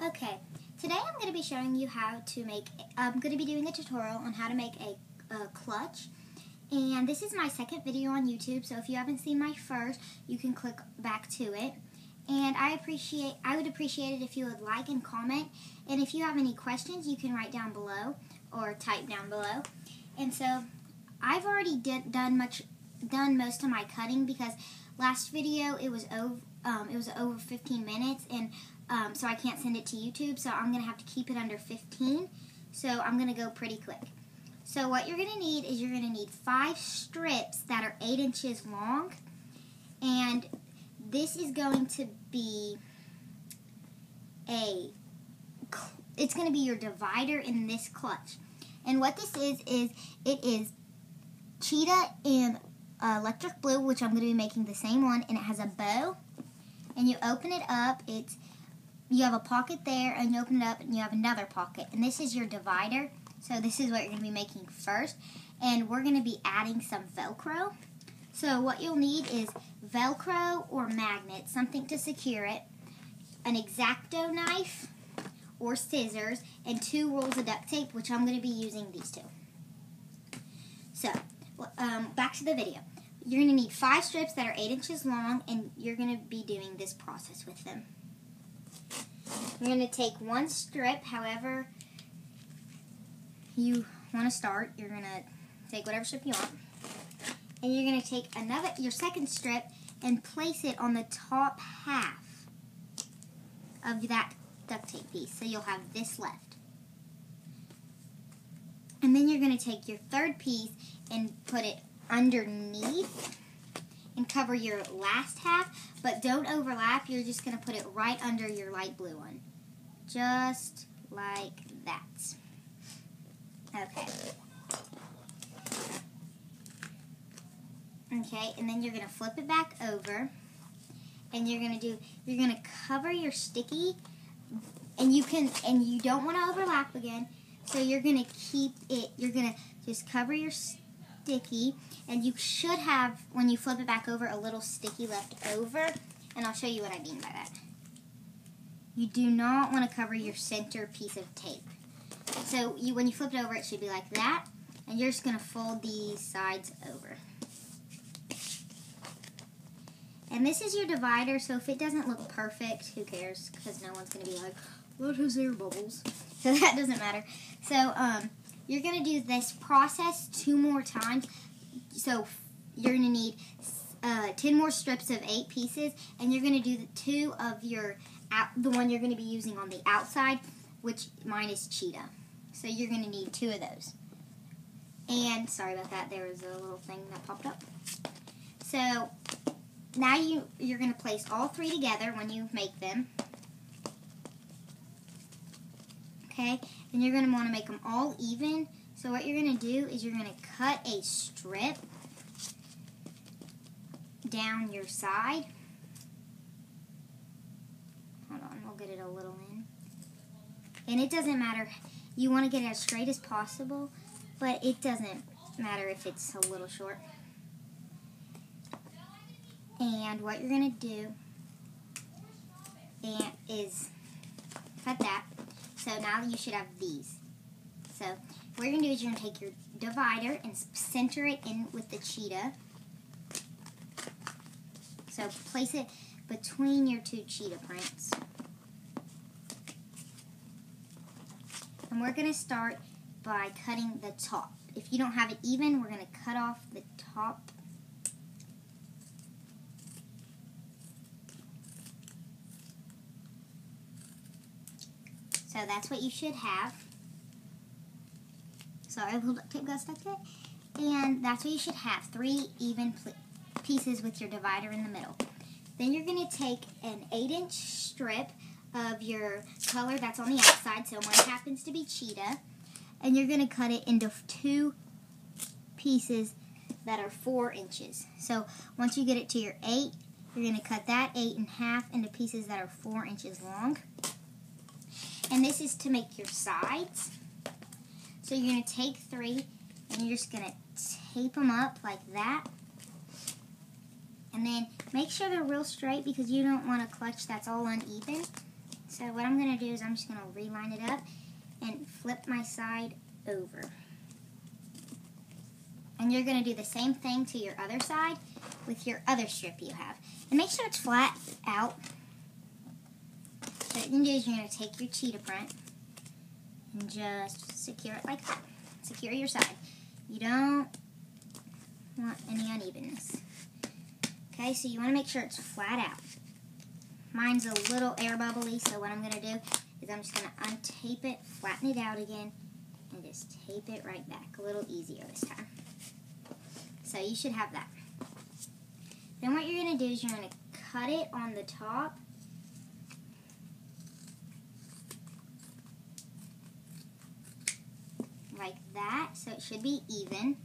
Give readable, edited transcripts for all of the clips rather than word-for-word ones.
Okay, today I'm going to be showing you how to make, I'm going to be doing a tutorial on how to make a clutch. And this is my second video on YouTube, so if you haven't seen my first, you can click back to it. And I would appreciate it if you would like and comment. And if you have any questions, you can write down below or type down below. And so I've already done most of my cutting because last video it was over 15 minutes, and so I can't send it to YouTube, so I'm going to have to keep it under 15. So I'm going to go pretty quick. So what you're going to need is you're going to need 5 strips that are 8 inches long, and this is going to be it's going to be your divider in this clutch. And what this is it is cheetah and electric blue, which I'm going to be making the same one, and it has a bow. And you open it up, you have a pocket there, and you open it up and you have another pocket. And this is your divider. So this is what you're going to be making first. And we're going to be adding some Velcro. So what you'll need is Velcro or magnet, something to secure it, an X-Acto knife or scissors, and 2 rolls of duct tape, which I'm going to be using these 2. So, back to the video. You're going to need 5 strips that are 8 inches long, and you're going to be doing this process with them. You're going to take 1 strip, however you want to start. You're going to take whatever strip you want. And you're going to take your second strip and place it on the top half of that duct tape piece. So you'll have this left. And then you're going to take your third piece and put it underneath and cover your last half, but don't overlap. You're just going to put it right under your light blue one. Just like that. Okay. Okay, and then you're going to flip it back over, and you're going to cover your sticky, and you don't want to overlap again, so you're going to you're going to just cover your sticky, and you should have, when you flip it back over, a little sticky left over, and I'll show you what I mean by that. You do not want to cover your center piece of tape. So when you flip it over, it should be like that, and you're just going to fold these sides over. And this is your divider, so if it doesn't look perfect, who cares? Because no one's going to be like, what has air bubbles? So that doesn't matter. So you're going to do this process 2 more times. So you're going to need 10 more strips of 8 pieces, and you're going to do the 2 of the one you're going to be using on the outside, which mine is cheetah. So you're going to need 2 of those. And sorry about that, there was a little thing that popped up. So now you're going to place all 3 together when you make them. Okay, and you're going to want to make them all even. So what you're going to do is you're going to cut a strip down your side. Hold on, we'll get it a little in. And it doesn't matter, you want to get it as straight as possible, but it doesn't matter if it's a little short. And what you're going to do is cut that. So now you should have these. So what you're going to do is you're going to take your divider and center it in with the cheetah. So place it between your 2 cheetah prints. And we're going to start by cutting the top. If you don't have it even, we're going to cut off the top. So that's what you should have. Sorry, I pulled up tape got stuck there. And that's what you should have. 3 even pieces with your divider in the middle. Then you're going to take an 8-inch strip of your color that's on the outside. So mine happens to be cheetah. And you're going to cut it into 2 pieces that are 4 inches. So once you get it to your 8, you're going to cut that 8 in half into pieces that are 4 inches long. And this is to make your sides. So you're going to take 3, and you're just going to tape them up like that. And then make sure they're real straight because you don't want a clutch that's all uneven. So what I'm going to do is I'm just going to reline it up and flip my side over. And you're going to do the same thing to your other side with your other strip you have. And make sure it's flat out. So what you're going to do is you're going to take your cheetah print and just secure it like that. Secure your side. You don't want any unevenness. Okay, so you want to make sure it's flat out. Mine's a little air bubbly, so what I'm going to do is I'm just going to untape it, flatten it out again, and just tape it right back. A little easier this time. So you should have that. Then what you're going to do is you're going to cut it on the top. Like that, so it should be even.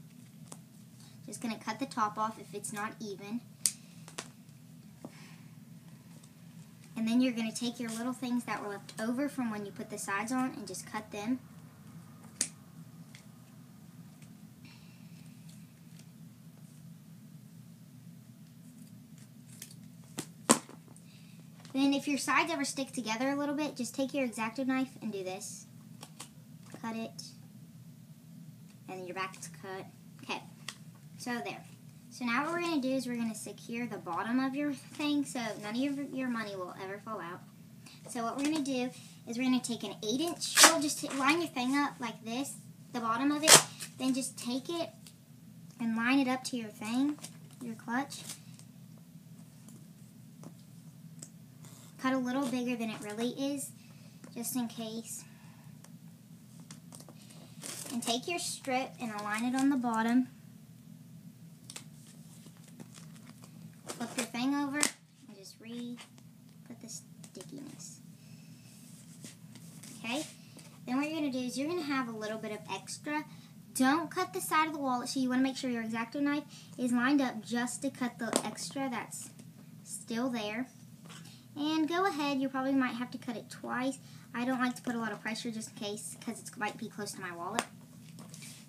Just going to cut the top off if it's not even. And then you're going to take your little things that were left over from when you put the sides on and just cut them. Then if your sides ever stick together a little bit, just take your X-Acto knife and do this. Cut it. And then your back is cut. Okay, so there. So now what we're going to do is we're going to secure the bottom of your thing so none of your money will ever fall out. So what we're going to do is we're going to take an 8-inch drill, just line your thing up like this, the bottom of it, then just take it and line it up to your thing, your clutch. Cut a little bigger than it really is, just in case. And take your strip and align it on the bottom. Flip your thing over and just put the stickiness. Okay? Then what you're going to do is you're going to have a little bit of extra. Don't cut the side of the wallet, so you want to make sure your X-Acto knife is lined up just to cut the extra that's still there. And go ahead, you probably might have to cut it twice. I don't like to put a lot of pressure just in case, because it might be close to my wallet.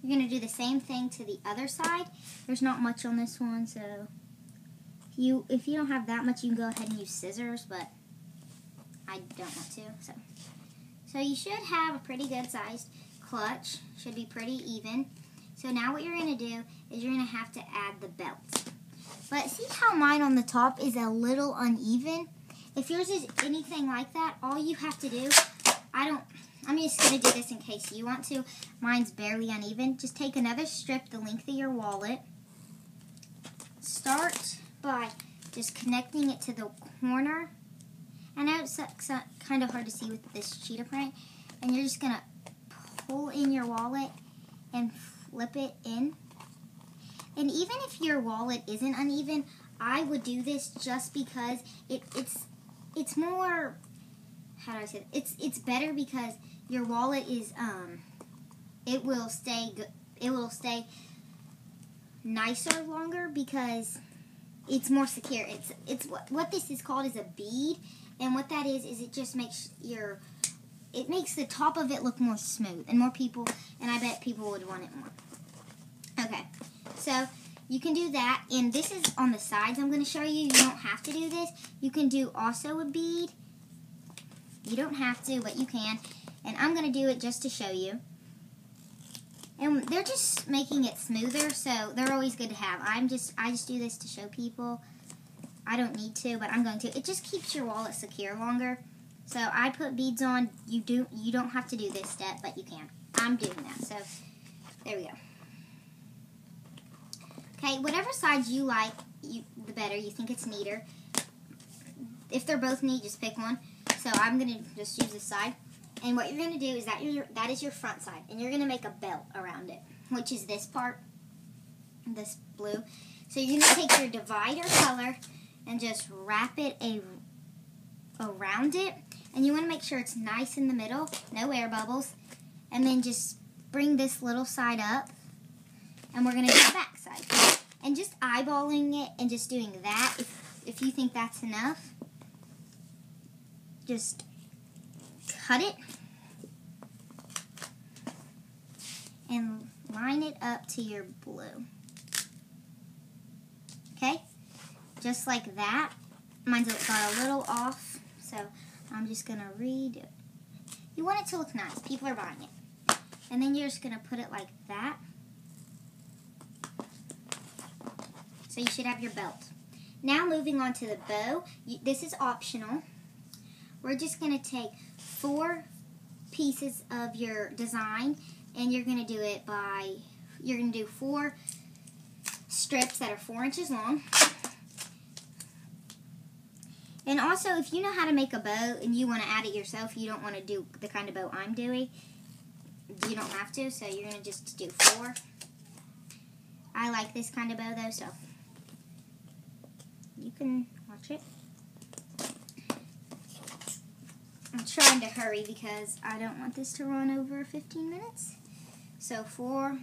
You're going to do the same thing to the other side. There's not much on this one, so if you don't have that much, you can go ahead and use scissors, but I don't want to. So you should have a pretty good sized clutch. Should be pretty even. So now what you're going to do is you're going to have to add the belt. But see how mine on the top is a little uneven? If yours is anything like that, all you have to do, I'm just going to do this in case you want to. Mine's barely uneven. Just take another strip the length of your wallet. Start by just connecting it to the corner. I know it's kind of hard to see with this cheetah print. And you're just going to pull in your wallet and flip it in. And even if your wallet isn't uneven, I would do this just because it's more, how do I say it? It's better because your wallet is it will stay nicer longer because it's more secure. It's what this is called is a bead, and what that is it just makes the top of it look more smooth, and more people, and I bet people would want it more. Okay, so you can do that, and this is on the sides I'm going to show you. You don't have to do this. You can do also a bead. You don't have to, but you can. And I'm going to do it just to show you. And they're just making it smoother, so they're always good to have. I just do this to show people. I don't need to, but I'm going to. It just keeps your wallet secure longer. So I put beads on. You don't have to do this step, but you can. I'm doing that. So there we go. Okay, whatever side you like, the better. You think it's neater. If they're both neat, just pick one. So I'm going to just use this side. And what you're going to do is that is your front side. And you're going to make a belt around it, which is this part, this blue. So you're going to take your divider color and just wrap it around it. And you want to make sure it's nice in the middle, no air bubbles. And then just bring this little side up. And we're going to do the back side. And just eyeballing it and just doing that, if you think that's enough, just cut it and line it up to your blue. Okay? Just like that. Mine's got a little off, so I'm just going to redo it. You want it to look nice. People are buying it. And then you're just going to put it like that. So you should have your belt. Now moving on to the bow. This is optional. We're just going to take 4 pieces of your design, and you're going to do it by, you're going to do 4 strips that are 4 inches long. And also, if you know how to make a bow and you want to add it yourself, you don't want to do the kind of bow I'm doing, you don't have to, so you're going to just do 4. I like this kind of bow though, so you can watch it. I'm trying to hurry because I don't want this to run over 15 minutes. So 4.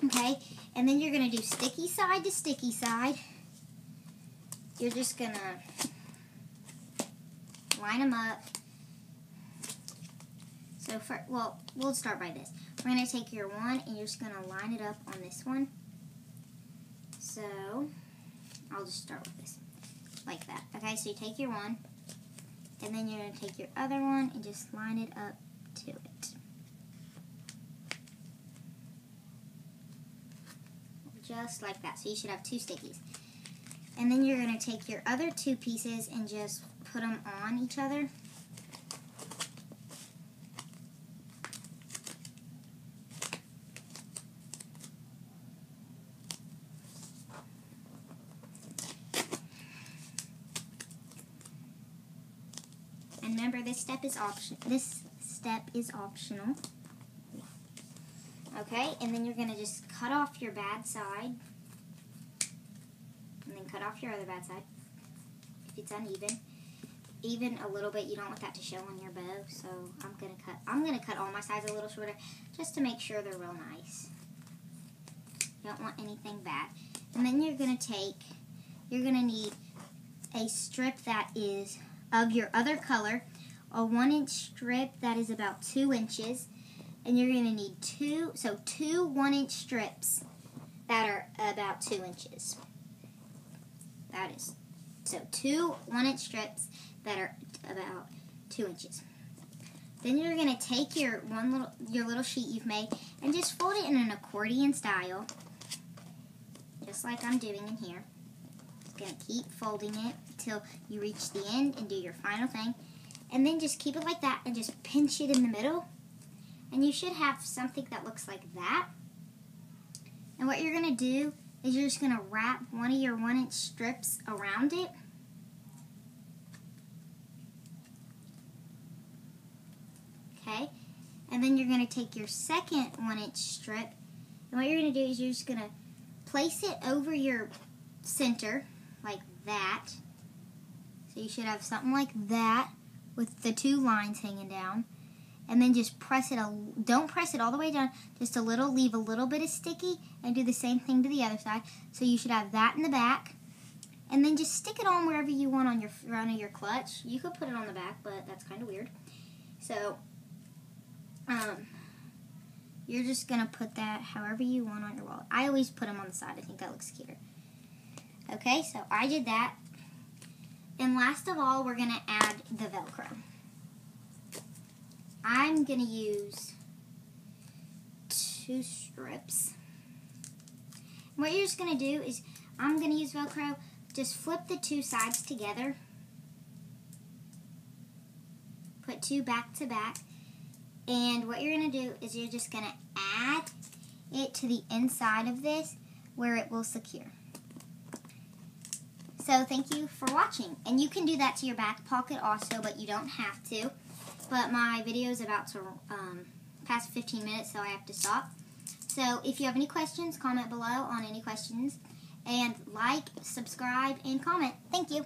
Okay, and then you're going to do sticky side to sticky side. You're just going to line them up. So, we'll start by this. We're going to take your one and you're just going to line it up on this one. So, I'll just start with this, like that. Okay, so you take your one, and then you're going to take your other one and just line it up to it. Just like that. So you should have 2 stickies. And then you're going to take your other 2 pieces and just put them on each other. And remember, this step is optional. Okay, and then you're going to just cut off your bad side, and then cut off your other bad side if it's uneven. Even a little bit, you don't want that to show on your bow, so I'm going to cut all my sides a little shorter just to make sure they're real nice. You don't want anything bad. And then you're going to need a strip that is of your other color, a 1-inch strip that is about 2 inches. And you're going to need 2 1-inch strips that are about 2 inches. That is, so 2 1-inch strips that are about 2 inches. Then you're going to take your little sheet you've made and just fold it in an accordion style, just like I'm doing in here. Just going to keep folding it until you reach the end and do your final thing. And then just keep it like that and just pinch it in the middle. And you should have something that looks like that. And what you're going to do is you're just going to wrap one of your 1-inch strips around it. Okay. And then you're going to take your second 1-inch strip. And what you're going to do is you're just going to place it over your center like that. So you should have something like that with the 2 lines hanging down. And then just press it, don't press it all the way down, just a little, leave a little bit of sticky, and do the same thing to the other side. So you should have that in the back. And then just stick it on wherever you want on your front of your clutch. You could put it on the back, but that's kind of weird. So, you're just going to put that however you want on your wallet. I always put them on the side. I think that looks cuter. Okay, so I did that. And last of all, we're going to add the Velcro. I'm going to use 2 strips. What you're just going to do is, I'm going to use Velcro, just flip the 2 sides together. Put 2 back to back. And what you're going to do is you're just going to add it to the inside of this where it will secure. So thank you for watching. And you can do that to your back pocket also, but you don't have to. But my video is about to pass 15 minutes, so I have to stop. So if you have any questions, comment below on any questions. And like, subscribe, and comment. Thank you.